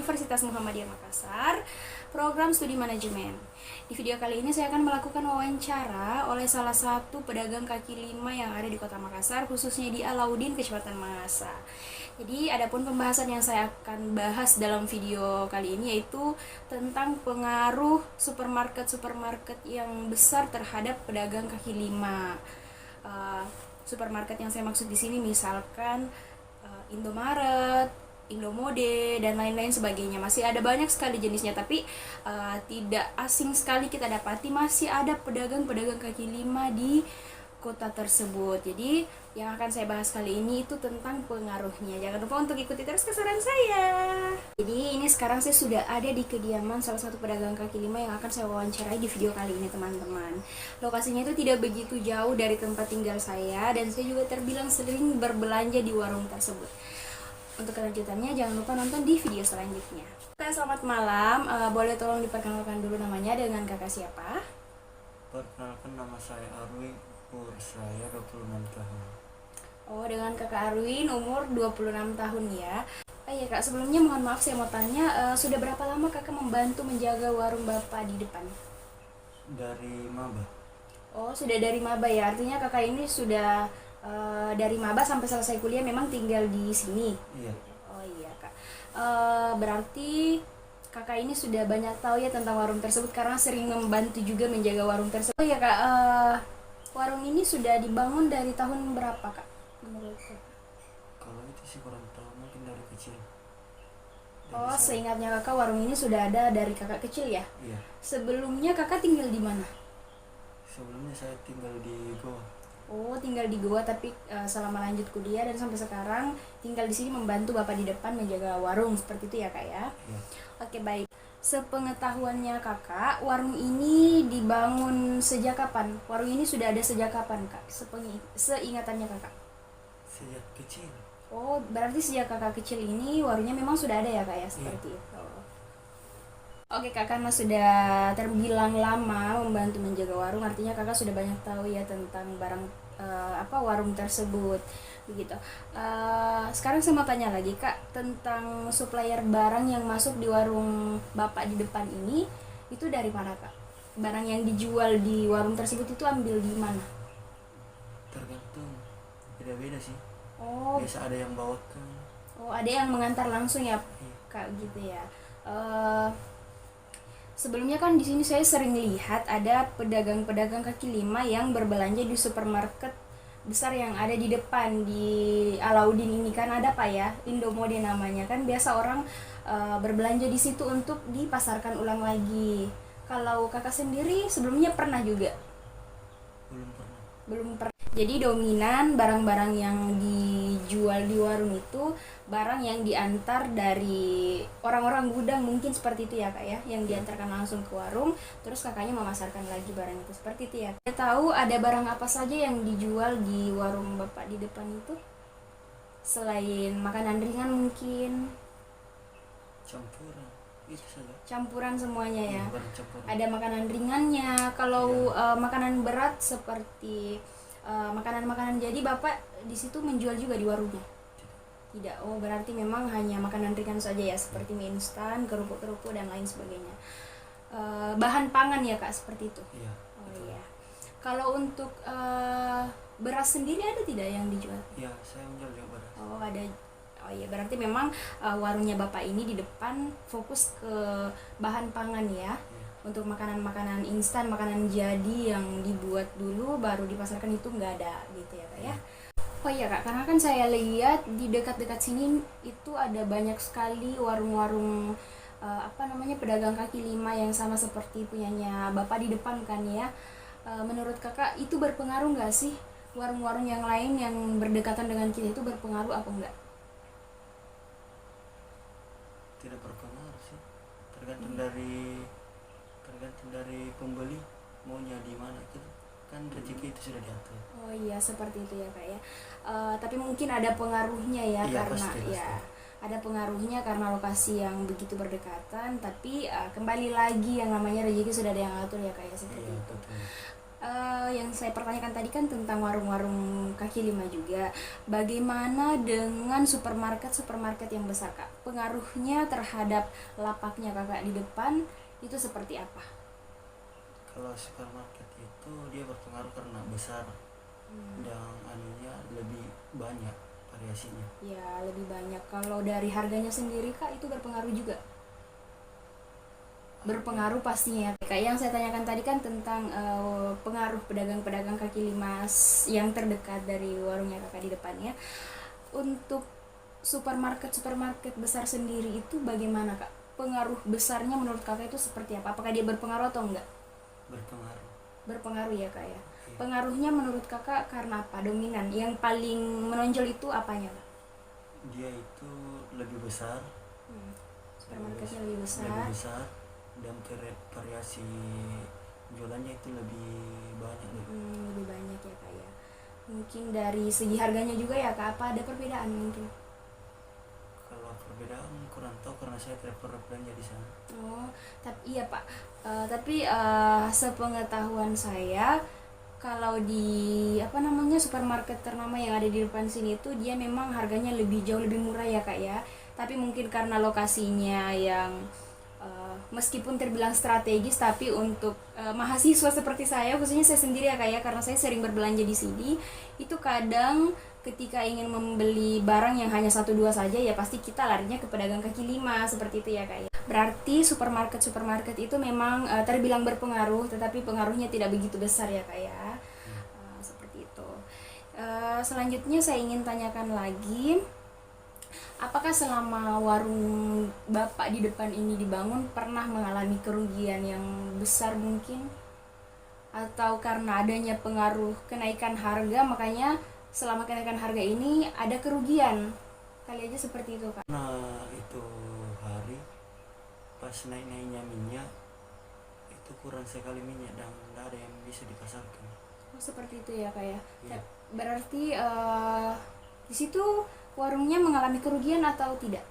Universitas Muhammadiyah Makassar, program studi manajemen. Di video kali ini saya akan melakukan wawancara oleh salah satu pedagang kaki lima yang ada di Kota Makassar, khususnya di Alauddin, Kecamatan Mangasa. Jadi adapun pembahasan yang saya akan bahas dalam video kali ini yaitu tentang pengaruh supermarket yang besar terhadap pedagang kaki lima. Supermarket yang saya maksud di sini misalkan Indomaret, Indomode, dan lain-lain sebagainya. Masih ada banyak sekali jenisnya, tapi tidak asing sekali kita dapati masih ada pedagang-pedagang kaki lima di kota tersebut. Jadi yang akan saya bahas kali ini itu tentang pengaruhnya. Jangan lupa untuk ikuti terus keseruan saya. Jadi ini sekarang saya sudah ada di kediaman salah satu pedagang kaki lima yang akan saya wawancarai di video kali ini, teman-teman. Lokasinya itu tidak begitu jauh dari tempat tinggal saya, dan saya juga terbilang sering berbelanja di warung tersebut. Untuk kelanjutannya jangan lupa nonton di video selanjutnya. Selamat malam, boleh tolong diperkenalkan dulu namanya dengan kakak siapa? Perkenalkan, nama saya Arwin, umur saya 26 tahun. Oh, dengan kakak Arwin, umur 26 tahun ya. Iya kak, sebelumnya mohon maaf saya mau tanya, sudah berapa lama kakak membantu menjaga warung bapak di depan? Dari maba. Oh, sudah dari maba ya, artinya kakak ini sudah dari maba sampai selesai kuliah memang tinggal di sini? Iya. Oh iya kak, berarti kakak ini sudah banyak tahu ya tentang warung tersebut karena sering membantu juga menjaga warung tersebut. Oh iya kak, warung ini sudah dibangun dari tahun berapa kak menurut kakak? Kalau itu sih kurang tahu, mungkin dari kecil. Oh, seingatnya kakak warung ini sudah ada dari kakak kecil ya? Iya. Sebelumnya kakak tinggal di mana? Sebelumnya saya tinggal di Goa. Oh, tinggal di Goa tapi selama lanjut kuliah dan sampai sekarang tinggal di sini membantu bapak di depan menjaga warung, seperti itu ya kak ya? Iya. Oke baik. Sepengetahuannya kakak, warung ini dibangun sejak kapan? Warung ini sudah ada sejak kapan kak? Seingatannya kakak? Sejak kecil. Oh, berarti sejak kakak kecil ini warungnya memang sudah ada ya kak ya, seperti itu. Oke kak, karena sudah terbilang lama membantu menjaga warung, artinya kakak sudah banyak tahu ya tentang barang warung tersebut, begitu. Sekarang saya mau tanya lagi kak tentang supplier barang yang masuk di warung bapak di depan ini, itu dari mana kak? Barang yang dijual di warung tersebut itu ambil di mana? Tergantung, beda-beda sih. Oh, Biasa ada yang bawakan. oh ada yang mengantar langsung ya Iya. kak, gitu ya. Sebelumnya kan di sini saya sering lihat ada pedagang-pedagang kaki lima yang berbelanja di supermarket besar yang ada di depan di Alauddin ini, kan ada pak ya, Indomode namanya, kan biasa orang berbelanja di situ untuk dipasarkan ulang lagi. Kalau kakak sendiri sebelumnya pernah juga? Belum pernah. Belum pernah. Jadi dominan barang-barang yang dijual di warung itu barang yang diantar dari orang-orang gudang, mungkin seperti itu ya kak ya, yang diantarkan langsung ke warung, terus kakaknya memasarkan lagi barang itu, seperti itu ya. Saya tahu ada barang apa saja yang dijual di warung bapak di depan itu selain makanan ringan mungkin? Campuran. Itu saja. Campuran semuanya ya. Barang campuran. Ada makanan ringannya. Kalau makanan berat seperti makanan-makanan jadi bapak di situ menjual juga di warungnya? Tidak. Oh, berarti memang hanya makanan ringan saja ya, seperti mie instan, kerupuk-kerupuk dan lain sebagainya. Bahan pangan ya kak, seperti itu? Iya. Oh iya. Kalau untuk beras sendiri ada tidak yang dijual? Iya, saya menjual juga beras. Oh ada. Oh iya, berarti memang warungnya bapak ini di depan fokus ke bahan pangan ya. Untuk makanan-makanan instan, makanan jadi yang dibuat dulu baru dipasarkan itu nggak ada gitu ya kak ya. Oh iya kak, karena kan saya lihat di dekat-dekat sini itu ada banyak sekali warung-warung pedagang kaki lima yang sama seperti punyanya bapak di depan kan ya. Menurut kakak itu berpengaruh nggak sih, warung-warung yang lain yang berdekatan dengan kita itu berpengaruh apa enggak? Tidak berpengaruh sih. Tergantung dari pembeli maunya di mana gitu. Kan rezeki itu sudah diatur. Oh iya, seperti itu ya kak ya. Tapi mungkin ada pengaruhnya ya, Iya, karena pasti. ada pengaruhnya karena lokasi yang begitu berdekatan. Tapi kembali lagi yang namanya rezeki sudah ada yang atur ya kak ya, seperti Iya, itu. betul. Yang saya pertanyakan tadi kan tentang warung-warung kaki lima juga. Bagaimana dengan supermarket yang besar, Kak? Pengaruhnya terhadap lapaknya Kakak di depan itu seperti apa? Kalau supermarket itu dia berpengaruh karena besar dan anunya lebih banyak variasinya. Ya, lebih banyak. Kalau dari harganya sendiri, Kak, itu berpengaruh juga? Berpengaruh pastinya. Kayak yang saya tanyakan tadi kan tentang pengaruh pedagang-pedagang kaki lima yang terdekat dari warungnya Kakak di depannya. Untuk supermarket besar sendiri itu bagaimana, Kak? Pengaruh besarnya menurut Kakak itu seperti apa? Apakah dia berpengaruh atau enggak? Berpengaruh. Berpengaruh ya, Kak ya. Iya. Pengaruhnya menurut Kakak karena apa? Dominan. Yang paling menonjol itu apanya, Kak? Dia itu lebih besar. Supermarketnya lebih besar. Lebih besar dan variasi jualannya itu lebih banyak. Lebih banyak ya, Kak ya. Mungkin dari segi harganya juga ya, Kak, apa ada perbedaan mungkin? Kalau perbedaan kurang tahu karena saya tidak pernah belanja di sana. Oh, tapi iya, Pak. Tapi sepengetahuan saya, kalau di supermarket ternama yang ada di depan sini itu dia memang harganya jauh lebih murah ya, Kak ya. Tapi mungkin karena lokasinya yang meskipun terbilang strategis, tapi untuk mahasiswa seperti saya, khususnya saya sendiri ya, Kak ya, karena saya sering berbelanja di sini, itu kadang ketika ingin membeli barang yang hanya 1-2 saja ya pasti kita larinya ke pedagang kaki lima seperti itu ya, Kak ya. Berarti supermarket itu memang terbilang berpengaruh, tetapi pengaruhnya tidak begitu besar ya, Kak ya. Seperti itu. Selanjutnya saya ingin tanyakan lagi, apakah selama warung Bapak di depan ini dibangun pernah mengalami kerugian yang besar mungkin? Atau karena adanya pengaruh kenaikan harga makanya selama kenaikan harga ini ada kerugian? Kali aja seperti itu, Kak. Nah, itu hari pas naik-naiknya minyak itu kurang sekali minyak dan tidak ada yang bisa dipasarkan. Oh, seperti itu ya, Kak ya. Iya. Berarti di situ warungnya mengalami kerugian atau tidak?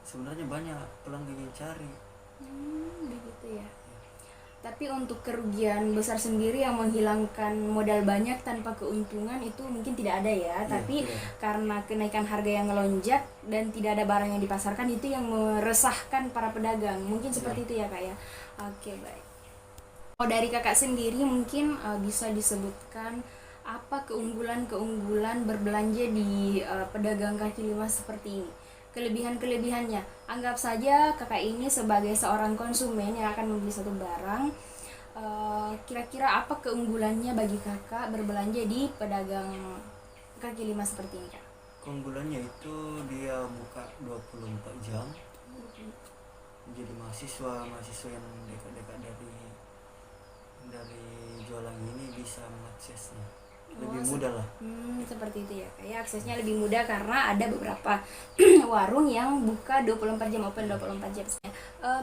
Sebenarnya banyak pelanggan yang cari. Begitu ya. Tapi untuk kerugian besar sendiri yang menghilangkan modal banyak tanpa keuntungan itu mungkin tidak ada ya. Tapi tidak. karena kenaikan harga yang melonjak dan tidak ada barang yang dipasarkan, itu yang meresahkan para pedagang. Mungkin seperti itu ya, Kak ya. Oke, baik. Dari Kakak sendiri mungkin bisa disebutkan apa keunggulan berbelanja di pedagang kaki lima seperti ini? Kelebihannya, anggap saja Kakak ini sebagai seorang konsumen yang akan membeli satu barang, kira-kira apa keunggulannya bagi Kakak berbelanja di pedagang kaki lima seperti ini, Kak? Keunggulannya itu dia buka 24 jam. Jadi mahasiswa yang dekat-dekat dari jualan ini bisa mengaksesnya lebih mudah lah. Seperti itu ya, kayak aksesnya lebih mudah karena ada beberapa warung yang buka 24 jam, open 24 jam.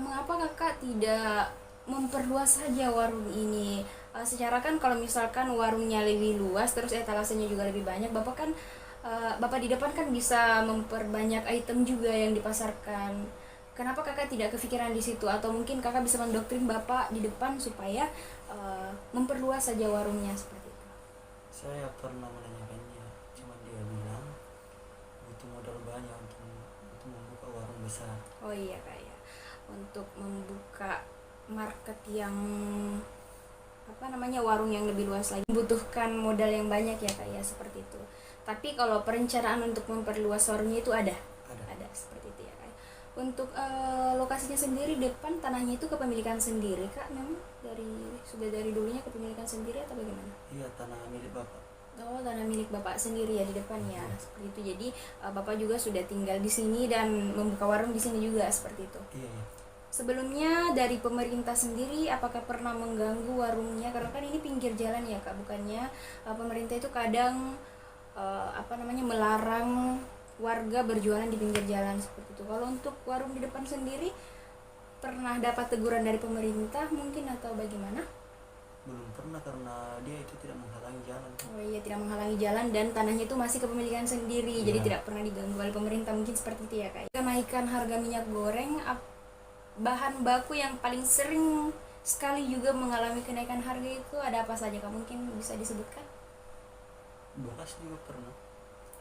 Mengapa Kakak tidak memperluas saja warung ini? Secara kan kalau misalkan warungnya lebih luas terus etalasenya juga lebih banyak, Bapak di depan kan bisa memperbanyak item juga yang dipasarkan. Kenapa Kakak tidak kepikiran di situ? Atau mungkin Kakak bisa mendoktrin Bapak di depan supaya memperluas saja warungnya seperti itu? Saya pernah menanyakannya, cuma dia bilang butuh modal banyak untuk membuka warung besar. Oh iya, Kak ya. Untuk membuka market yang warung yang lebih luas lagi membutuhkan modal yang banyak ya, Kak ya, seperti itu. Tapi kalau perencanaan untuk memperluas warungnya itu ada seperti itu ya, Kak. Untuk lokasinya sendiri depan tanahnya itu kepemilikan sendiri, Kak, memang sudah dari dulunya kepemilikan sendiri atau bagaimana? Iya, tanah milik Bapak. Oh, tanah milik Bapak sendiri ya di depannya. Seperti itu. Jadi Bapak juga sudah tinggal di sini dan membuka warung di sini juga seperti itu. Iya. Sebelumnya dari pemerintah sendiri apakah pernah mengganggu warungnya? Karena kan ini pinggir jalan ya, Kak. Bukannya pemerintah itu kadang melarang warga berjualan di pinggir jalan seperti itu. Kalau untuk warung di depan sendiri pernah dapat teguran dari pemerintah mungkin atau bagaimana? Belum pernah karena dia itu tidak menghalangi jalan. Oh iya, tidak menghalangi jalan dan tanahnya itu masih kepemilikan sendiri, jadi tidak pernah diganggu oleh pemerintah, mungkin seperti itu ya, Kak. Kenaikan harga minyak goreng, bahan baku yang paling sering sekali juga mengalami kenaikan harga itu ada apa saja Kak? Mungkin bisa disebutkan? Beras juga pernah.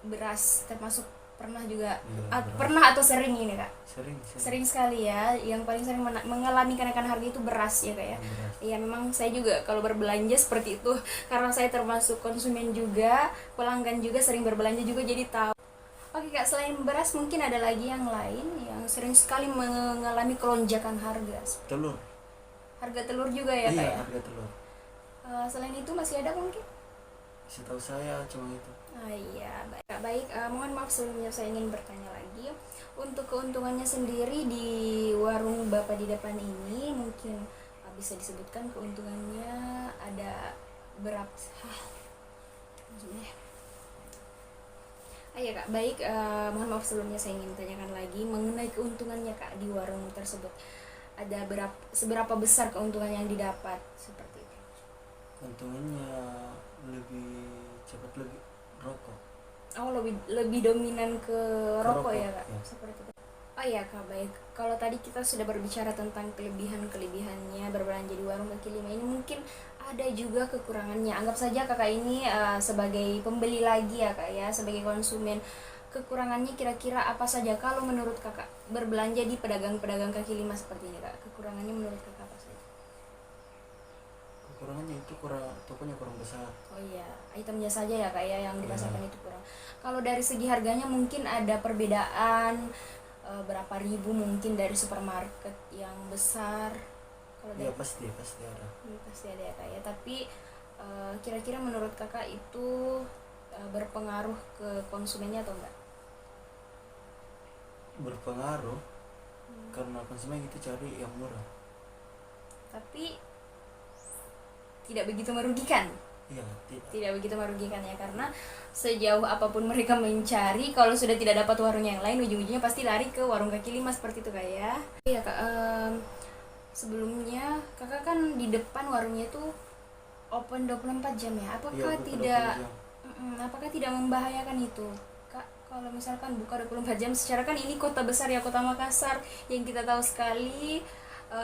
Beras termasuk pernah juga, Iya, beras. pernah atau sering ini Kak? Sering. Sering sekali ya, yang paling sering mengalami kenaikan harga itu beras ya Kak ya? Beras. Iya, memang saya juga kalau berbelanja seperti itu, karena saya termasuk konsumen juga, pelanggan juga, sering berbelanja juga, jadi tahu. Oke Kak, selain beras mungkin ada lagi yang lain yang sering sekali mengalami kelonjakan harga. Telur. Harga telur juga ya Kak Iya, ya? harga telur. Selain itu masih ada mungkin? Setahu saya cuma itu. Iya, baik. Kak, baik. Mohon maaf sebelumnya saya ingin bertanya lagi. Untuk keuntungannya sendiri di warung Bapak di depan ini, mungkin bisa disebutkan keuntungannya ada berapa? Maksudnya? Iya Kak, baik. Mohon maaf sebelumnya saya ingin tanyakan lagi mengenai keuntungannya Kak di warung tersebut. Ada seberapa besar keuntungan yang didapat seperti itu? Keuntungannya lebih cepat, lebih rokok. Oh, lebih dominan ke rokok ya Kak? Ya. Seperti itu. Oh iya Kak, baik. Kalau tadi kita sudah berbicara tentang kelebihan-kelebihannya berbelanja di warung kaki lima ini, mungkin ada juga kekurangannya. Anggap saja Kakak ini sebagai pembeli lagi ya Kak ya, sebagai konsumen. Kekurangannya kira-kira apa saja kalau menurut Kakak berbelanja di pedagang-pedagang kaki lima seperti ini Kak? Kekurangannya menurut Kakak apa saja? Kekurangannya itu tokonya kurang besar. Oh iya, itemnya saja ya Kak ya yang dirasakan itu kurang. Kalau dari segi harganya mungkin ada perbedaan berapa ribu mungkin dari supermarket yang besar. Kalau Ya dari pasti ada. pasti ada ya Kak ya. Tapi kira-kira menurut Kakak itu berpengaruh ke konsumennya atau enggak? Berpengaruh karena konsumen itu cari yang murah. Tapi tidak begitu merugikan. Iya, Tidak begitu merugikan ya, karena sejauh apapun mereka mencari, kalau sudah tidak dapat warung yang lain, ujung-ujungnya pasti lari ke warung kaki lima seperti itu Kak ya. Iya Kak, sebelumnya Kakak kan di depan warungnya itu open 24 jam ya. Apakah apakah tidak membahayakan itu Kak kalau misalkan buka 24 jam? Secara kan ini kota besar ya, Kota Makassar, yang kita tahu sekali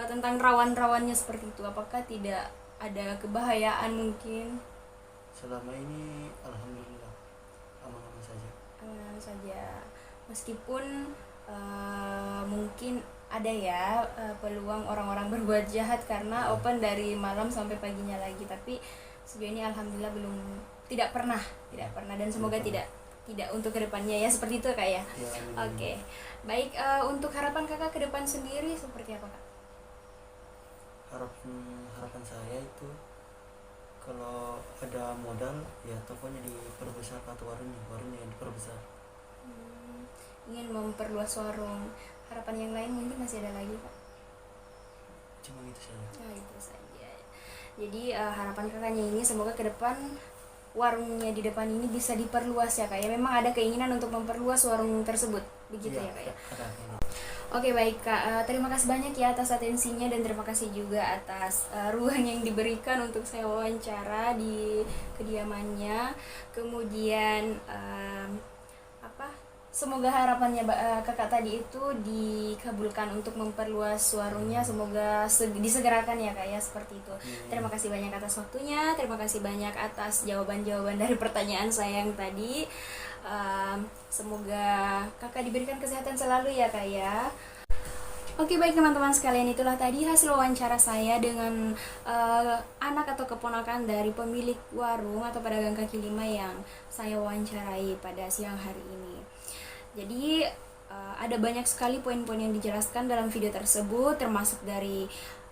tentang rawan-rawannya seperti itu. Apakah tidak ada kebahayaan mungkin? Selama ini alhamdulillah aman-aman saja. Aman saja, meskipun mungkin ada ya peluang orang-orang berbuat jahat karena open dari malam sampai paginya lagi, tapi sejauh ini alhamdulillah tidak pernah dan semoga tidak untuk kedepannya ya, seperti itu Kak ya. Oke. Baik, untuk harapan Kakak ke depan sendiri seperti apa Kak? Harapan saya itu kalau ada modal ya tokonya diperbesar atau warungnya yang diperbesar. Ingin memperluas warung. Harapan yang lain mungkin masih ada lagi Kak? Cuma itu saja. Nah, itu saja. Jadi harapan Kakaknya ini semoga ke depan warungnya di depan ini bisa diperluas ya Kak ya. Memang ada keinginan untuk memperluas warung tersebut, begitu ya Kak ya. Oke baik Kak, terima kasih banyak ya atas atensinya, dan terima kasih juga atas ruang yang diberikan untuk saya wawancara di kediamannya. Kemudian semoga harapannya Kakak tadi itu dikabulkan untuk memperluas warungnya, semoga disegerakan ya Kak ya, seperti itu. Terima kasih banyak atas waktunya, terima kasih banyak atas jawaban-jawaban dari pertanyaan saya yang tadi. Semoga Kakak diberikan kesehatan selalu ya Kak ya. Oke baik teman-teman sekalian, itulah tadi hasil wawancara saya dengan anak atau keponakan dari pemilik warung atau pedagang kaki lima yang saya wawancarai pada siang hari ini. Jadi ada banyak sekali poin-poin yang dijelaskan dalam video tersebut, termasuk dari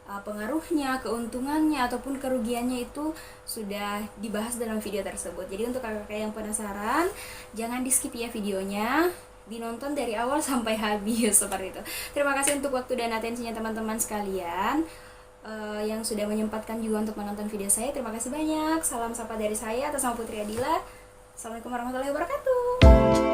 pengaruhnya, keuntungannya ataupun kerugiannya itu sudah dibahas dalam video tersebut. Jadi untuk kakak yang penasaran, jangan di skip ya videonya, dinonton dari awal sampai habis seperti itu. Terima kasih untuk waktu dan atensinya teman-teman sekalian yang sudah menyempatkan juga untuk menonton video saya. Terima kasih banyak. Salam sapa dari saya atas nama Putri Adila. Assalamualaikum warahmatullahi wabarakatuh.